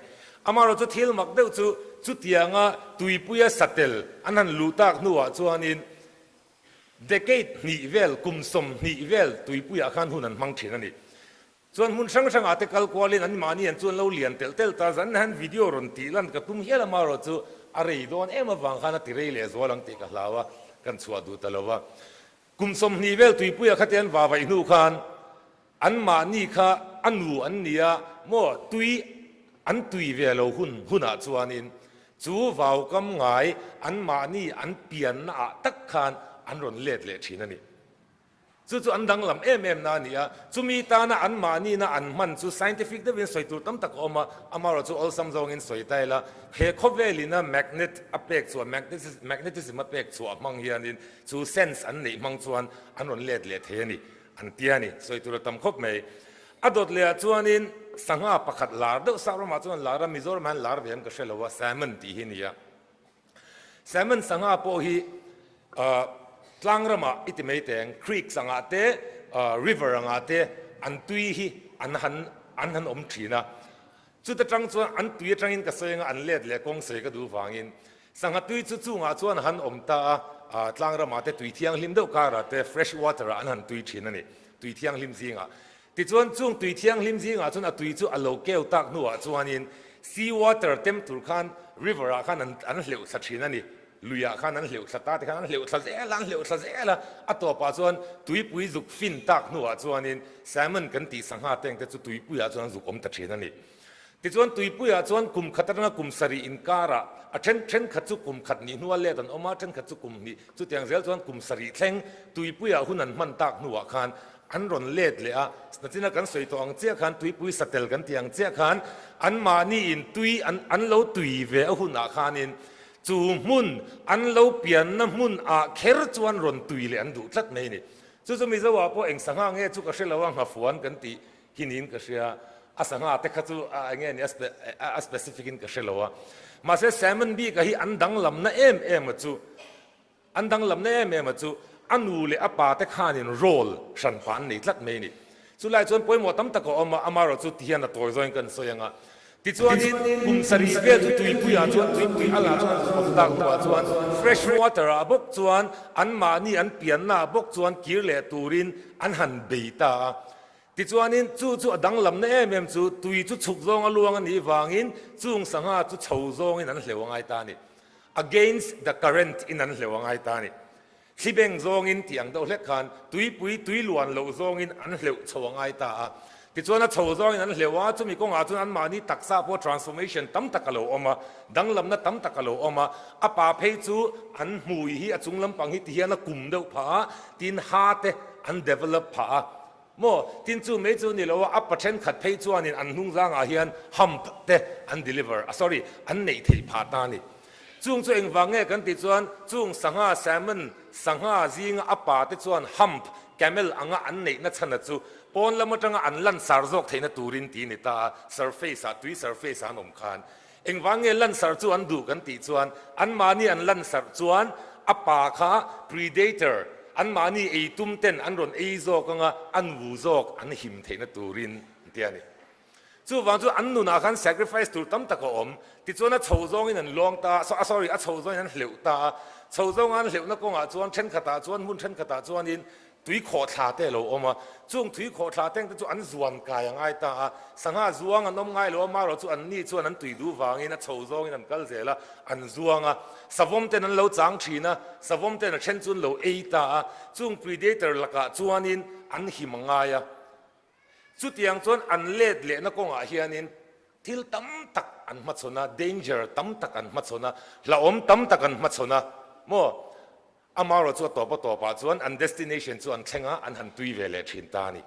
อามาเราจะเที่ยวมักเดียวจู่เตียงตุยปุยสเตลอันนั้นลูตักนัวจวนนินdecade นี่เวลกุมสมนี่เวลตุยปุยอาคันหุ่นนั้นมังเชนันนี่ส่วนมุนช่างอาเตกัลกวาลินอันมานี่ส่วนเราเลียนเตลตาจันหันวิดีโอรอนตีลันกับตุ้มเฮียละมาเราจู่อะไรโดนมาฟังขนาดที่เรียลสวาลังติกะลาวะกันสวดดูตลอดว่ากุมสมนี่เวลตุยปุยอาคันว่าไปนูคันอันมานี่ค่ะอันนูอันนี้มั่วตุยอันตุยเวลหุ่นอาจวนนินจู่ว่าวกำไงอันมานี่อันเปลี่ยนอาตักคันอันรอนเล็ดชีนั่นนี่จู่อันดังลำนานี่จู่มีตานะอันมานี่นะอันมันจู่ scientific ได้เป็นสวยตัวตั้มตะกอมาอามาเราจู่อัลซัมซองอินสวยได้ละเฮคอเวลินะ magnet อเปกส่วน magnetism อเปกส่วนมังเฮียนินจู่ sense อันนี้มังส่วนอันรอนเล็ดเฮนี่อันเตียนี่สวยตัวตั้มคบไม่อดดเลยจู่อันนี้สังหาประคัดลาร์ดสาวมาจู่ลาร์มิโซร์มันลาร์เวียนก็เชลว่า salmon ที่หินี่salmon สังหาพอฮีกลางระมาอิติไม่แต่งครีกสังอาเตriver สังอาเตอันตุยฮีอันหันอมทีนะจุดจังส่วนอันตุยจังอินก็สวยงอันเล็ดเลยกงเสกก็ดูฟังอินสังอาตุยจู่งาส่วนหันอมตากลางระมาเตตุยเที่ยงลิมเดาการะเต fresh water อันหันตุยทีนั่นนี่ตุยเที่ยงลิมซิงติดส่วนจุงตุยเที่ยงลิมซิงส่วนตุยจู่อโลเกลตักนัวส่วนอิน sea water เต็มตุรคัน river ขันอันเหลวสักทีนั่นนี่ลุยขันนั้นเหลวสตาร์ทขันนั้นเหลวสักเอลันเหลวสักเอละอัตัวป้าส่วนตุยปุยจุกฟินตักนัวส่วนนี้แซมมันกันตีสังหาเต็งแต่ตุยปุยส่วนจุกอมตัดเชนั่นนี่ติส่วนตุยปุยส่วนกุมขัดนั้นกุมสรีอินการะเช่นขัดจุกุมขัดนี่นัวเล่ตันออกมาเช่นขัดจุกุมนี่จุดอย่างเซลส่วนกุมสรีเท่งตุยปุยหุ่นนั้นมันตักนัวขันอันรอนเล็ดเลยนั่นที่นักกันสวยตัวอังเจ้าขันตุยปุยสเตลกันที่อังเจ้าขันอันมานี่อินตุยอันเราตุยเวอหุ่นอาขันอินจู่มุนอันเราเปลี่ยนน้ำมุนเคร์จวนรอนตุยเลยอันดูทัดไม่นี่จู่จะมีจะว่าพวกเองสังหารเงี้ยจู่ก็เชื่อว่าหัวฝวนกันตีหินินก็เชื่อสังหารแต่ก็จู่เงี้ยนี่specific ก็เชื่อว่ามาเสียแซมมันบีก็ฮีอันดังลำน่ะมาจู่อันดังลำน่ะมาจู่อันนูเลยป้าแต่ข้านี่โรลฉันฝันนี่ทัดไม่นี่จู่ไล่จวนป่วยหมดตั้มตะก็เอามาเราจู่ที่นั่นตัวจอยกันสวยงาที่ส่วนนี้กุมสรีเวลตุยปุยจวนตุยปุยอะไรจวนผมตั้งตัวจวน fresh water บกจวนอันมานี่อันเปลี่ยนหน้าบกจวนกิเลตูรินอันหันเบต้าที่ส่วนนี้จู่ดังลำเนี่ยจู่ตุยจู่ฉุกจงอลวงอันนี้วางินจู่สังหาจู่เฉาจงอินอันเหลวงไอตานี่ against the current อินอันเหลวงไอตานี่ที่เบ่งจงอินที่อังดาวเล็กขันตุยปุยตุยล้วนเหลวจงอินอันเหลวเฉวงไอตาที่ส่วนนั้นโชว์จอยนั้นเหลวว่าจะมีกงอาจุนอันมานี่ตักซาพวก transformation ตั้มตะกะโลออกมาดังลำนั้นตั้มตะกะโลออกมาป่าเพยจูอันมุยฮีจุงลำปังฮีที่เฮียนกุมเดาผาตินฮาเตอัน develop ผาโมตินจูไม่จูนี่เราว่าปัจเจนขัดเพยจูอันนุ่งร่างอาเฮียน hump เตอัน deliver sorry อันในที่ผาตานี่จุงตัวเองฟังเงี้ยกันติดส่วนจุงสังหาแซมมันสังหาจิงป่าติดส่วน hump camel อันในนั่นฉันจู ปอนละมันจังอันลั่นสารจอกเทนตูรินตีนี่ตา surface ตุย surface นมคานเอ็งวังเงินลั่นสารจวนดูกันตีจวนอันมานี่อันลั่นสารจวนอปาคา predator อันมานี่ไอตุ้มเต้นอันรอนไอโซกังอันวูโซกอันหิมเทนตูรินเตียนี่จู่วันจู่อันนู้นอาการ sacrifice ตูตั้มตะกอมที่จวนนั้นโชว์จงอินันลองตา sorry โชว์จงอินันเหลวตาโชว์จงอันเหลวนักกงจวนเช่นขตาจวนมุนเช่นขตาจวนอินตุยขอทาเตโลอมาจู่ตุยขอทาเต้งจู่อันจวนกายยังไงตาสังหาจวงอันน้องไงโลมาเราจู่อันนี้จวนนั้นตุยดูวางอินโชว์จงอินันกัลเจละอันจวงสวมเต้นนั้นเราจางชีนะสวมเต้นเช่นจวนเราเอตาจู่ predator ละกะจวนอินอันหิมังไงจุดยังจวนอันเล็ดเละนักกงอาเฮียนินทิลตั้มตักอันมัดสนะ danger ตั้มตักอันมัดสนะละอมตั้มตักอันมัดสนะโมอามาเราจวนตัวปะจวนอัน destination จวนเชงอันหันตุยเวเลชินตานี่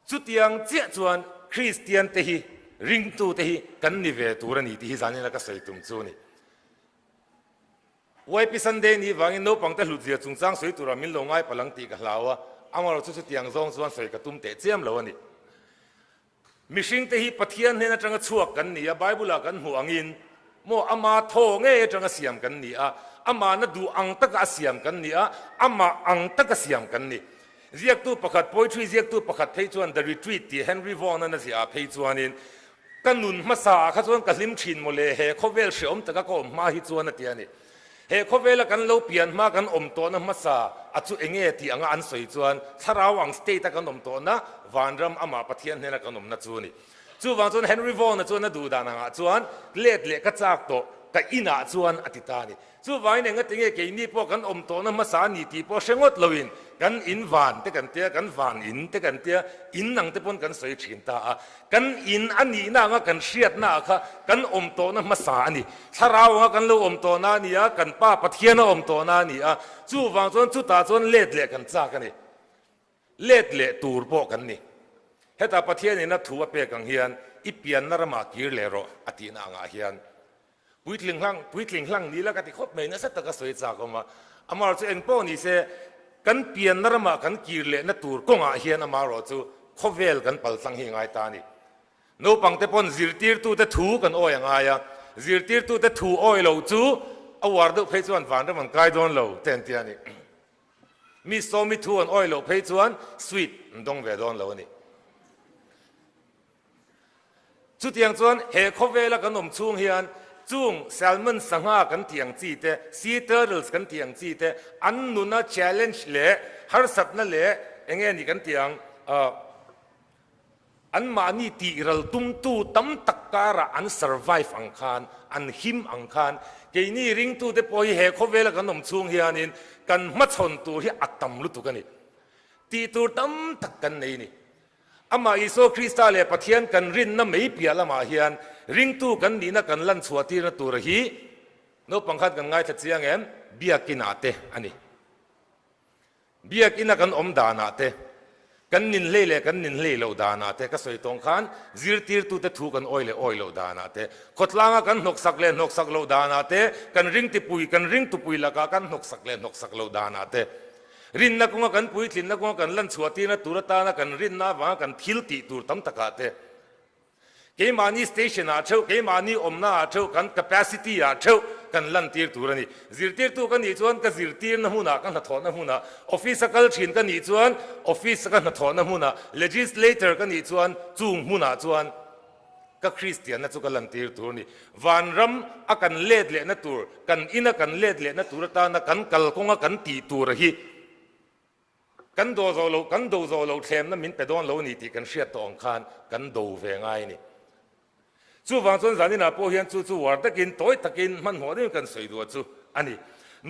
จุดยังเจ้าจวนคริสเตียนเตหิริงตูเตหิกันนิเวตูรันนี่ที่ฮิจานี่ละก็ใส่ตุ่มจูนี่วันพิสันเดนี่วางอินโนปังแต่หลุดเสียจุงจังสวยตุรามิลลงไงพลังตีกับเราอามาเราจุดยังจงจวนใส่กระตุ้มเตะเจียมเรานี่มิชิงเตหิปะเทียนเนี่ยจังก็ชั่วกันนี่ไบเบิลกันหัวงินโมอามาโทงเอจังก็เสียมกันนี่อามานะดูอังตะก็เสียมกันนี่อามาอังตะก็เสียมกันนี่เรียกตัวประคัด poetry เรียกตัวประคัดเพจวน the retreat ที่ Henry Vaughan นั่นสิเพจวนนี่กันนุนมาสาข้าจวนกันลิมชินโมเลเฮเขาเวลเชื่อมตะก็มาฮิจวนนั่นเดียนี่เฮเขาเวลกันเราเปลี่ยนมากันตัวนั้นมาสาอาจุเองที่อันสวยจวนถ้าเราวังสเตตกันตัวนะวันรำอามาปะเทียนเนี่ยกันนั่นจวนนี่จู่วันจวนเฮนรี่วอนจวนนั่นดูดานังจวนเล็ดเล็กก็จากตัวแต่อินาจวนอธิตานี่จู่วันเนี่ยก็ติงเกนี่พวกกันตัวนั้นมาสานี่ที่พวกเชงดลวินกันอินวันแต่กันเตี้ยกันวันอินแต่กันเตี้ยอินนังแต่ปนกันสวยชินตากันอินอันนี้นะกันเชียดนะค่ะกันตัวนั้นมาสานี่ถ้าเรากันเราตัวนั้นนี่กันป้าปะเทียนตัวนั้นนี่จู่วันจวนจู่ตาจวนเล็ดเล็กกันจากกันนี่เล็ดเล็กตูร์พวกกันนี่เฮตาปะเทียนนี่นะถูกเปกังเฮียนอีเปียนนรมากีเลโรอตินางาเฮียนปุยทลิงหลังนี่แล้วก็ที่คบไม่นะสัตว์ก็สวยจากออกมาอามาเราจะเอ็นป้อนี่เสกันเปียนนรมากันกีเลนะตูร์กงอาเฮียนอามาเราจะคบเวลกันปัลสังหิงไอตานี่โนปังเตปอนซิลตีร์ตูเตถูกันโอ้ยังไงซิลตีร์ตูเตถูโอ้ยเราจูอวาร์ดูเพจวันฟันมันไกลโดนเราเต็มที่นี่มีโซมิทูอันโอ้ยเราเพจวันสวีทต้องเวดอนเรานี่จุดยังจวนเฮคเวลกันนมช่วงเฮียนจุงแซลมอนสังหากันเตียงจีเตซีเตอร์ลส์กันเตียงจีเตอันนู้นchallengeเละฮาร์สัตนั่นเละเองนี่กันเตียงอันมานี่ตีรัลตุ้มตู้ตั้มตักการะอัน survive อังคารอันหิมอังคารเกนี่ริงตู้เตปอยเฮคเวลกันนมช่วงเฮียนินกันมัดชนตัวที่อัตตมลุตุกันนี่ตีตัวตั้มตักกันนี่อามาอิโซคริสต์เลยปะเทียนกันรินน้ำไม่เปียละมาเฮียนริงตู้กันนี่นะกันลันสวดที่นะตัวระหีโนปังคัดกันง่ายทัดเสียงเอ็มเบียกินาเตอันนี้เบียกินากันอมดานาเตกันนินเล่กันนินเล่เราดานาเตก็สวยตรงขันซิรตีร์ตู้เตถูกันโอยเราดานาเตขดลางกันนกสักเลนนกสักเราดานาเตกันริงติปุยกันริงตุปุยละกันนกสักเลนนกสักเราดานาเตรินนักงกันปุยทินนักงกันลันสวดที่นะตัวตานะกันรินนะว่ากันทิลติตัวตั้มตะกาเตเกมานีสเตชันอาเช่าเกมานีอมนาอาเช่ากัน capacity อาเช่ากันลันตีร์ตัวนี่ซิลตีร์ตัวกันนี่ชวนกันซิลตีร์นะหูนะกันหัดถอนนะหูนะออฟฟิศกันชินกันนี่ชวนออฟฟิศกันหัดถอนนะหูนะ legislator กันนี่ชวนจุงหูนะชวนก็คริสเตียนนะจุกันลันตีร์ตัวนี่วันรำอากันเล็ดเละนะตัวกันอินะกันเล็ดเละนะตัวตานะกันกัลกงกันตีตัวระหีกันโดโซโลเทมนั้นมินไปโดนโลนี่ที่กันเชียตองคานกันโดเวงไงนี่จู่ฟังส่วนสารนี่นะพวกเฮียนจู่วัดตะกินตัวตะกินมันหัวนี่กันสวยตัวจู่อันนี้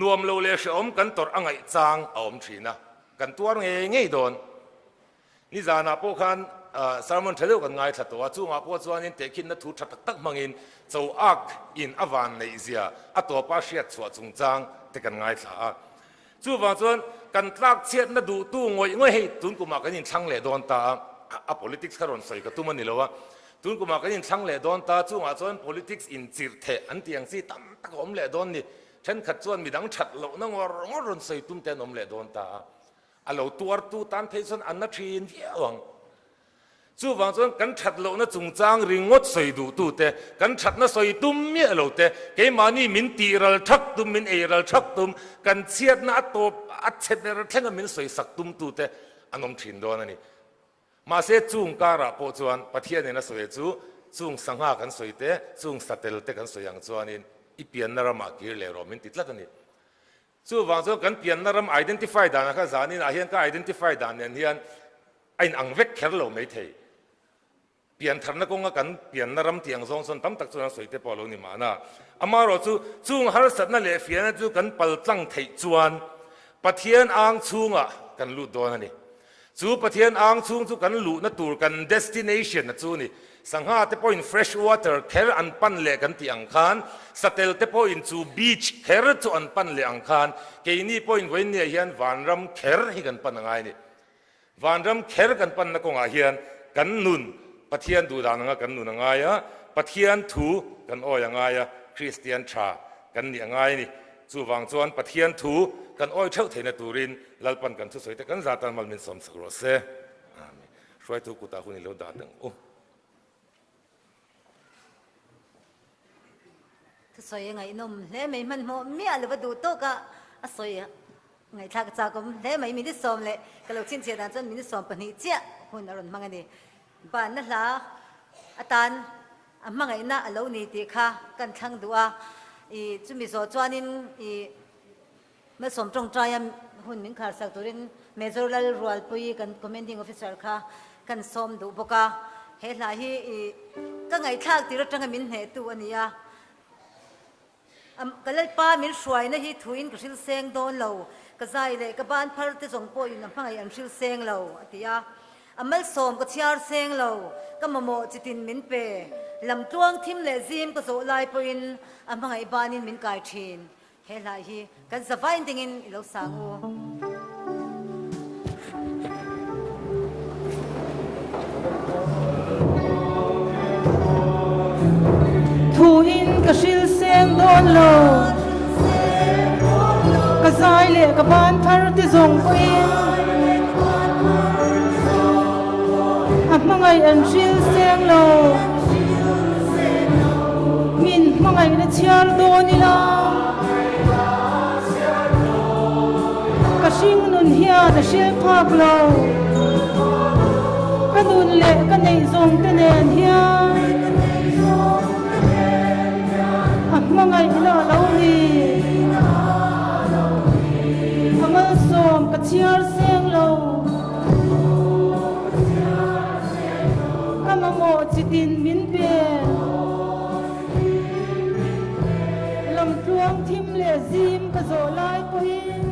นวมโลเลชอมกันตัวอ่างไอจางอมชีนะกันตัวเงี้ยโดนนี่จานะพวกขันสารมันเฉลียวกันไงชัดตัวจู่มาพวกส่วนนี้เตกินนัทถูชัดตักมังอินเจ้าอักอินอวันในเซียอัตัวป้าเชียสวจุงจางเตกันไงช้าจู่ฟังส่วนกันตรักเชียดนะดูตู้งวยให้ตุนกุมากันยินช่างเล่โดนตาpolitics ขรอนใส่กับตู้มันนี่แล้ววะตุนกุมากันยินช่างเล่โดนตาจู่มาส่วน politics อินจิรเทอันที่ยังสิตั้มตะกอมเล่โดนนี่ฉันขัดส่วนมีดังฉัดเหล่านั่งว่ารอนใส่ตุ้มเตนอมเล่โดนตา a lo tuar tu tan thei son an na thin hiawang chu wang chuan kan that lo na chung chang ringot soi du tu te kan that na soi tum mi lo te ke mani min ti ral thak tum min e ral thak tum kan chiat na atop at chet ral thlenga min soi sak tum tu te anom thin don ani ma se chung kara po chuan pathian na soi chu chung sangha kan soi te chung satel te kan soi ang chuanin i pian na rama kir le ro min titlat ani chu wang chuan kan pian na ram identify dan kha zanin a hian ka identify dan hian ain ang vek kher lo mai thei pian thar na konga kan pian na ram tiang zong son tam tak chuan soi te polo ni mana amaro chu chung har sat na le fian chu kan pal tlang thei chuan pathian ang chunga kan lu don ani chu pathian ang chung chu kan lu na tur kan destination na chu ni sangha te point fresh water kher an pan le kan ti ang khan satel te point chu beach kher chu an pan le ang khan ke ni point wen ne hian vanram kher hi kan pan angai ni vanram kher kan pan na konga hian kan nun pathian du dan nga kan nun angaya pathian thu kan oi angaya christian tha kan ni angai ni chu wang chuan pathian thu kan oi theu theina turin lalpan kan chu soite kan zatan mal min som sakro se amen shwai tu ku ta huni lo da dang o thứ soi ngày nôm lẽ mấy mình mua mía là vật đủ tốt cả à soi ngày thạc cha cũng lẽ mấy mình đi xóm lệ cái lúc xin chia đàn chân mình đi xóm bận hi chia hôn ở mang này bạn nó là tan mang ngày na lâu ni thì kha cần thăng đua ý chúng mình so cho nên ý mới xóm trong trai hôn mình khá sắc tuổi nên major rural pui cần commanding officer kha cần xóm đủ bốc cả hết lại hi cái ngày thạc thì rất trang mình hệ tu anh ya cái lời pa mình xoay na hi thuin cái sil seng don lâu cái dài lệ cái ban phật te song po yun phang ai an sil seng lâu atia amal som cái chiar seng lâu cái mamo chitin min pe lam tuang thim le zim cái zo lai po in amang ai banin min kai thin he lai hi kan zavain tingin ilo sangu thuin ka shil seng don lo ka zai le ka ban thar ti zong ko in a mangai an shil seng lo min mangai na chiar don ni la ka shing nun hia na shil phak lo ka nun le ka nei zong te nen hia mangai ina lo ni amal som ka chiar seng lo kamamo chitin min pe lam tuang thim le zim ka zo lai ko in